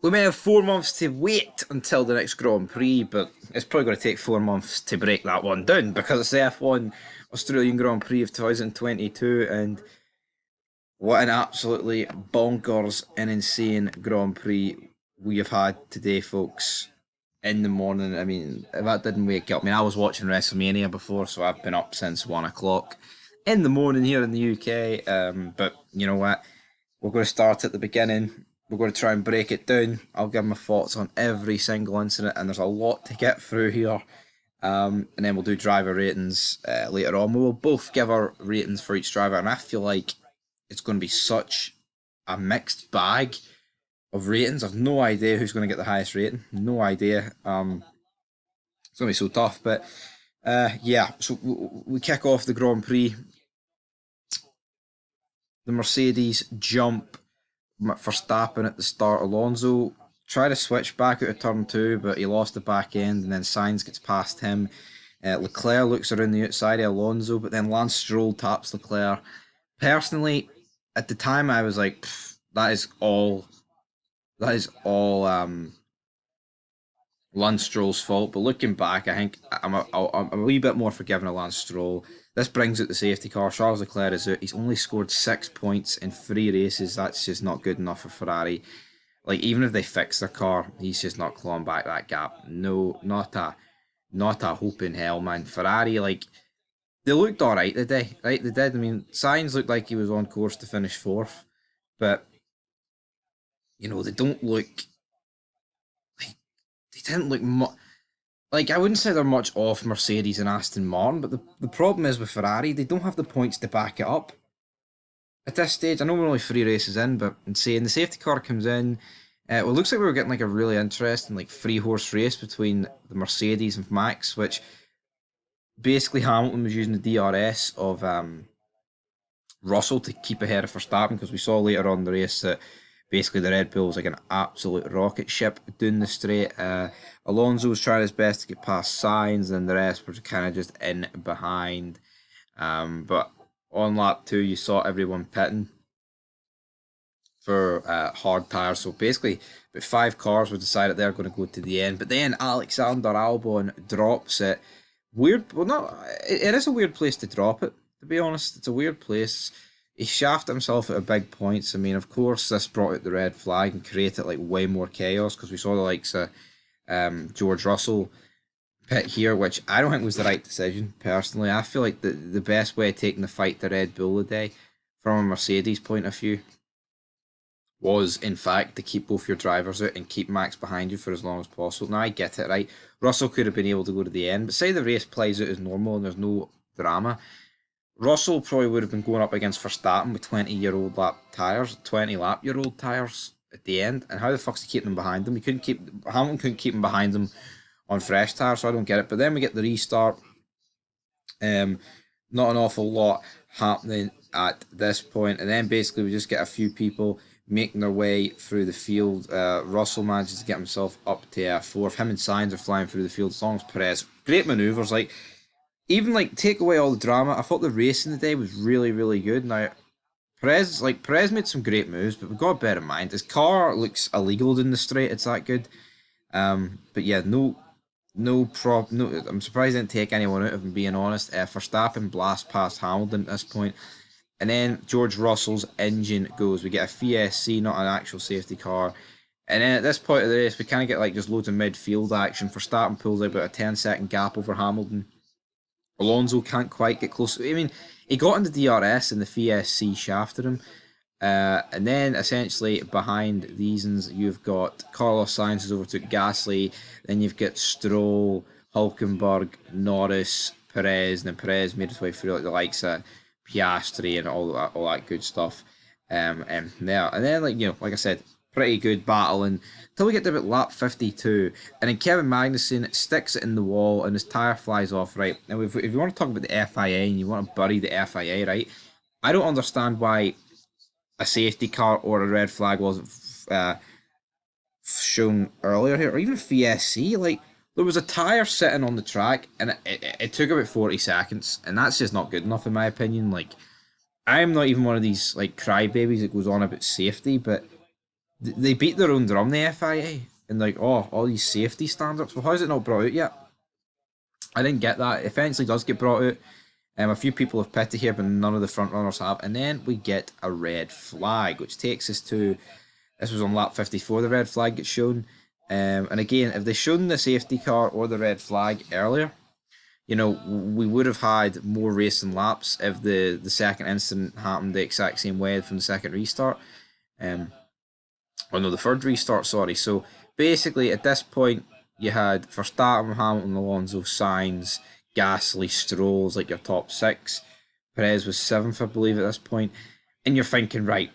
We may have 4 months to wait until the next Grand Prix, but it's probably going to take 4 months to break that one down because it's the F1 Australian Grand Prix of 2022, and what an absolutely bonkers and insane Grand Prix we have had today, folks. In the morning, I mean, that didn't wake up. I mean, I was watching WrestleMania before, so I've been up since 1 o'clock in the morning here in the UK. But you know what? We're going to start at the beginning. We're going to try and break it down. I'll give my thoughts on every single incident, and there's a lot to get through here. And then we'll do driver ratings later on. We will both give our ratings for each driver, and I feel like it's going to be such a mixed bag of ratings. I've no idea who's going to get the highest rating. No idea. It's going to be so tough. But yeah, so we kick off the Grand Prix. The Mercedes jump Verstappen at the start. Alonso tried to switch back out of turn two, but he lost the back end, and then Sainz gets past him. Leclerc looks around the outside of Alonso, but then Lance Stroll taps Leclerc. Personally, at the time, I was like, that is all. That is all Lance Stroll's fault. But looking back, I think I'm a wee bit more forgiving of Lance Stroll. This brings out the safety car. Charles Leclerc is out. He's only scored 6 points in 3 races. That's just not good enough for Ferrari. Like, even if they fix their car, he's just not clawing back that gap. No, not a hope in hell, man. Ferrari, like, they looked alright today, right? They did. I mean, Sainz looked like he was on course to finish fourth, but they don't look like they didn't look much. Like, I wouldn't say they're much off Mercedes and Aston Martin, but the problem is with Ferrari, they don't have the points to back it up at this stage. I know we're only 3 races in, but insane. The safety car comes in. Well, it looks like we were getting like a really interesting like 3 horse race between the Mercedes and Max, which basically Hamilton was using the DRS of Russell to keep ahead of Verstappen, because we saw later on in the race that basically the Red Bull was like an absolute rocket ship doing the straight. Alonso was trying his best to get past Sainz, and the rest were kind of just in behind. But on lap two, you saw everyone pitting for hard tires. So basically, about 5 cars were decided they're going to go to the end. But then Alexander Albon drops it. Weird. Well, no, it is a weird place to drop it. To be honest, it's a weird place. He shafted himself at a big points. I mean, of course, this brought out the red flag and created like way more chaos, because we saw the likes of George Russell pit here, which I don't think was the right decision. Personally, I feel like the best way of taking the fight to Red Bull today, from a Mercedes point of view, was in fact to keep both your drivers out and keep Max behind you for as long as possible. Now I get it, right? Russell could have been able to go to the end, but say the race plays out as normal and there's no drama, Russell probably would have been going up against Verstappen with 20-year-old lap tyres, 20-lap-year-old tyres at the end. And how the fuck's he keeping them behind him? Hamilton couldn't keep him behind them on fresh tyres, so I don't get it. But then we get the restart. Not an awful lot happening at this point, and then basically we just get a few people making their way through the field. Russell manages to get himself up to fourth. Him and Sainz are flying through the field as long as Perez. Great manoeuvres, like, even like take away all the drama. I thought the racing today was really, really good. Now Perez made some great moves, but we've got to bear in mind his car looks illegal in the straight. It's that good. But yeah, no. I'm surprised I didn't take anyone out, if I'm being honest. Verstappen blast past Hamilton at this point, and then George Russell's engine goes. We get a VSC, not an actual safety car. And then at this point of the race, we kind of get like just loads of midfield action. Verstappen pulls about a 10-second gap over Hamilton. Alonso can't quite get close. I mean, he got in the DRS and the VSC shafted him. And then essentially behind these, you've got Carlos Sainz who's overtook Gasly. Then you've got Stroll, Hulkenberg, Norris, Perez. And then Perez made his way through like the likes of Piastri and all that good stuff. And then like I said, pretty good battle until we get to about lap 52, and then Kevin Magnussen sticks it in the wall and his tyre flies off. Right now, if you want to talk about the FIA and you want to bury the FIA, right, I don't understand why a safety car or a red flag wasn't shown earlier here, or even VSC. Like, there was a tyre sitting on the track and it took about 40 seconds, and that's just not good enough in my opinion. Like, I'm not even one of these like crybabies that goes on about safety, but They beat their own drum, the FIA, and like, oh, all these safety standards. Well, how is it not brought out yet? I didn't get that. It eventually does get brought out. A few people have pitted here, but none of the front runners have. And then we get a red flag, which takes us to, this was on lap 54. The red flag gets shown. And again, if they shown the safety car or the red flag earlier, we would have had more racing laps if the second incident happened the exact same way from the second restart. Or no, the third restart, sorry. So basically, at this point, you had Verstappen, Hamilton, Alonso, Sainz, Gasly, Strolls, like your top six. Perez was seventh, I believe, at this point. And you're thinking, right,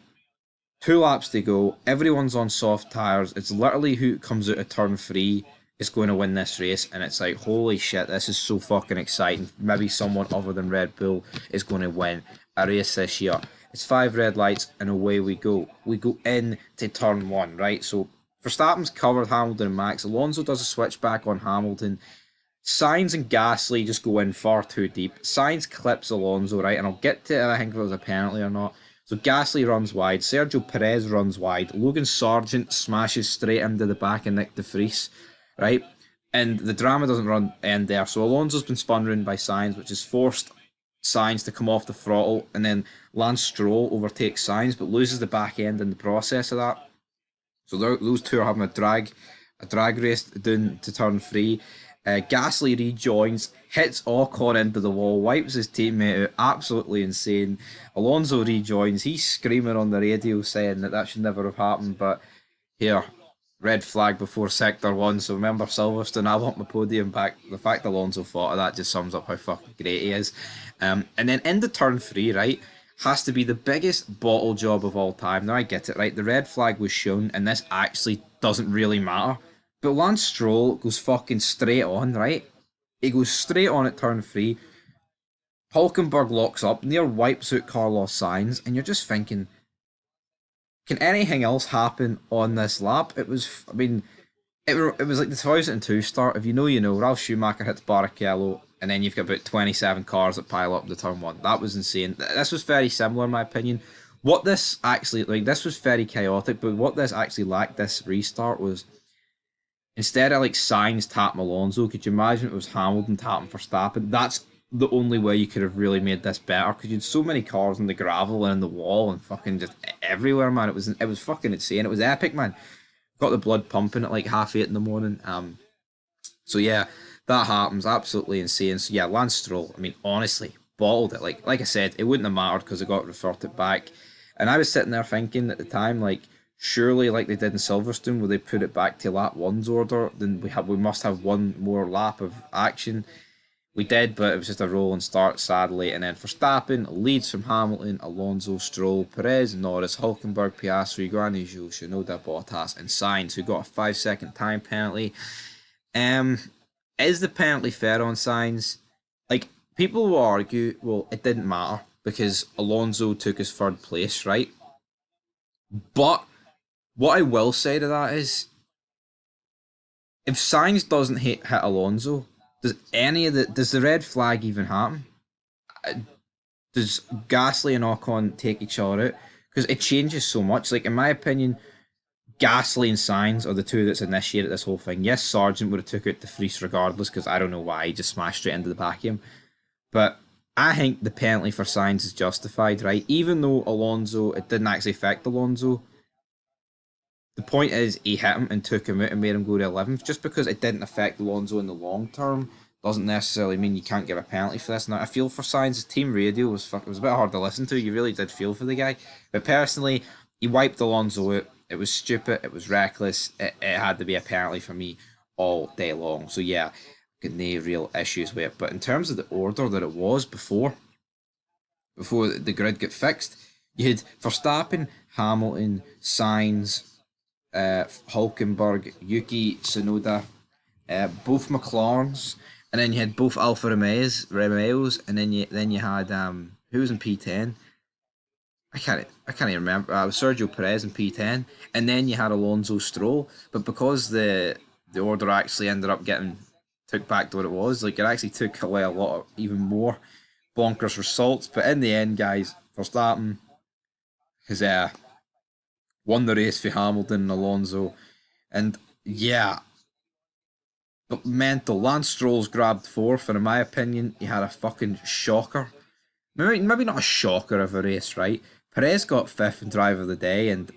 2 laps to go. Everyone's on soft tyres. It's literally who comes out of turn three is going to win this race. And it's like, holy shit, this is so fucking exciting. Maybe someone other than Red Bull is going to win a race this year. It's 5 red lights and away we go. We go in to turn one, right? So Verstappen's covered Hamilton and Max. Alonso does a switchback on Hamilton. Sainz and Gasly just go in far too deep. Sainz clips Alonso, right? And I'll get to it, I think, if it was a penalty or not. So Gasly runs wide. Sergio Perez runs wide. Logan Sargent smashes straight into the back of Nick de Vries, right? And the drama doesn't end there. So Alonso's been spun round by Sainz, which has forced Sainz to come off the throttle, and then Lance Stroll overtakes Sainz, but loses the back end in the process of that. So those two are having a drag race down to turn three. Gasly rejoins, hits Ocon into the wall, wipes his teammate out, absolutely insane. Alonso rejoins, he's screaming on the radio saying that should never have happened, but here, red flag before sector one. So remember Silverstone, I want my podium back. The fact Alonso thought of that just sums up how fucking great he is. And then into turn three, right, has to be the biggest bottle job of all time. Now I get it, right? The red flag was shown, and this actually doesn't really matter. But Lance Stroll goes fucking straight on, right? He goes straight on at turn three. Hulkenberg locks up, near wipes out Carlos Sainz, and you're just thinking, can anything else happen on this lap? It was, I mean, it was like the 2002 start. If you know, you know. Ralf Schumacher hits Barrichello, and then you've got about 27 cars that pile up the turn one. That was insane. This was very similar, in my opinion. What this actually, like, this was very chaotic, but what this actually lacked, this restart, was instead of like Sainz tapping Alonso, could you imagine it was Hamilton tapping Verstappen? That's the only way you could have really made this better, because you had so many cars in the gravel and in the wall and fucking just everywhere, man. It was fucking insane. It was epic, man. Got the blood pumping at like 8:30 in the morning. So yeah, that happens. Absolutely insane. So yeah, Lance Stroll, I mean, honestly, bottled it. Like I said, it wouldn't have mattered because it got reverted back. And I was sitting there thinking at the time, like, surely like they did in Silverstone, where they put it back to lap one's order, then we must have one more lap of action. We did, but it was just a roll and start, sadly. And then Verstappen leads from Hamilton, Alonso, Stroll, Perez, Norris, Hulkenberg, Piastri, Guanyu Zhou, Tsunoda, Bottas, and Sainz, who got a 5-second time penalty. Is the penalty fair on Sainz? Like, people will argue, well, it didn't matter because Alonso took his third place, right? But what I will say to that is, if Sainz doesn't hit Alonso, does the red flag even happen? Does Gasly and Ocon take each other out? Because it changes so much. Like, in my opinion, Gasly and Sainz are the two that's initiated this whole thing. Yes, Sargent would have took out the Vries regardless, because I don't know why he just smashed straight into the back of him. But I think the penalty for Sainz is justified, right? Even though Alonso, it didn't actually affect Alonso. The point is, he hit him and took him out and made him go to 11th. Just because it didn't affect Alonso in the long term doesn't necessarily mean you can't give a penalty for this. Now, I feel for Sainz. Team radio was it was a bit hard to listen to. You really did feel for the guy. But personally, he wiped Alonso out. It was stupid. It was reckless. It had to be a penalty for me all day long. So yeah, got no real issues with it. But in terms of the order that it was before the grid got fixed, you had Verstappen, Hamilton, Sainz, Hulkenberg, Yuki Tsunoda, both McLarens, and then you had both Alfa Romeos, and then you had who was in P10? I can't even remember. It was Sergio Perez in P10, and then you had Alonso, Stroll. But because the order actually ended up getting took back to what it was, like, it actually took away a lot of even more bonkers results. But in the end, guys, Verstappen has Won the race for Hamilton and Alonso. And yeah, but mental. Lance Stroll's grabbed fourth, and in my opinion, he had a fucking shocker. Maybe not a shocker of a race, right? Perez got fifth in driver of the day, and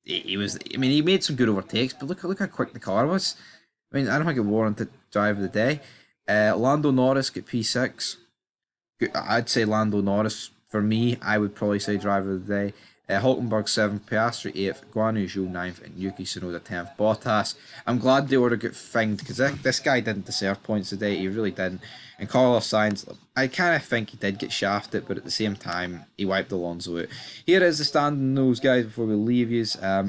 he was. I mean, he made some good overtakes, but look how quick the car was. I mean, I don't think it warranted driver of the day. Lando Norris got P6. I'd say Lando Norris. For me, I would probably say driver of the day. Hulkenberg 7th, Piastri 8th, Guan Yu Zhou 9th, and Yuki Tsunoda 10th. Bottas, I'm glad the order got finged because this guy didn't deserve points today. He really didn't. And Carlos Sainz, I kind of think he did get shafted, but at the same time, he wiped Alonso out. Here is the standing those guys before we leave you.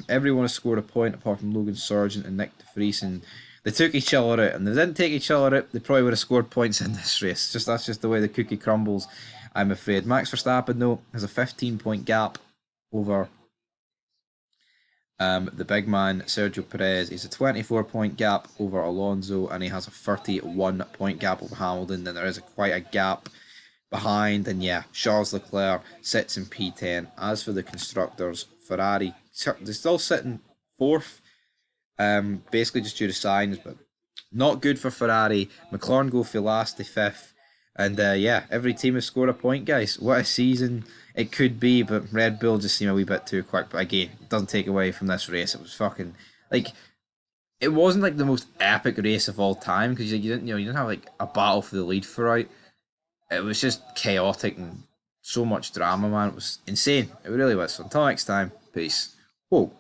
Everyone has scored a point apart from Logan Sargent and Nick de Vries, and they took each other out, and they didn't take each other out. They probably would have scored points in this race. That's just the way the cookie crumbles, I'm afraid. Max Verstappen though has a 15-point gap over the big man Sergio Perez. He's a 24-point gap over Alonso, and he has a 31-point gap over Hamilton. Then there is quite a gap behind, and yeah, Charles Leclerc sits in P10. As for the constructors, Ferrari they're still sitting fourth, basically just due to signs, but not good for Ferrari. McLaren go for last, to fifth. And yeah, every team has scored a point, guys. What a season it could be, but Red Bull just seemed a wee bit too quick. But again, it doesn't take away from this race. It was fucking like it wasn't like the most epic race of all time because you didn't have like a battle for the lead throughout. It was just chaotic and so much drama, man. It was insane. It really was. So until next time, peace. Whoa.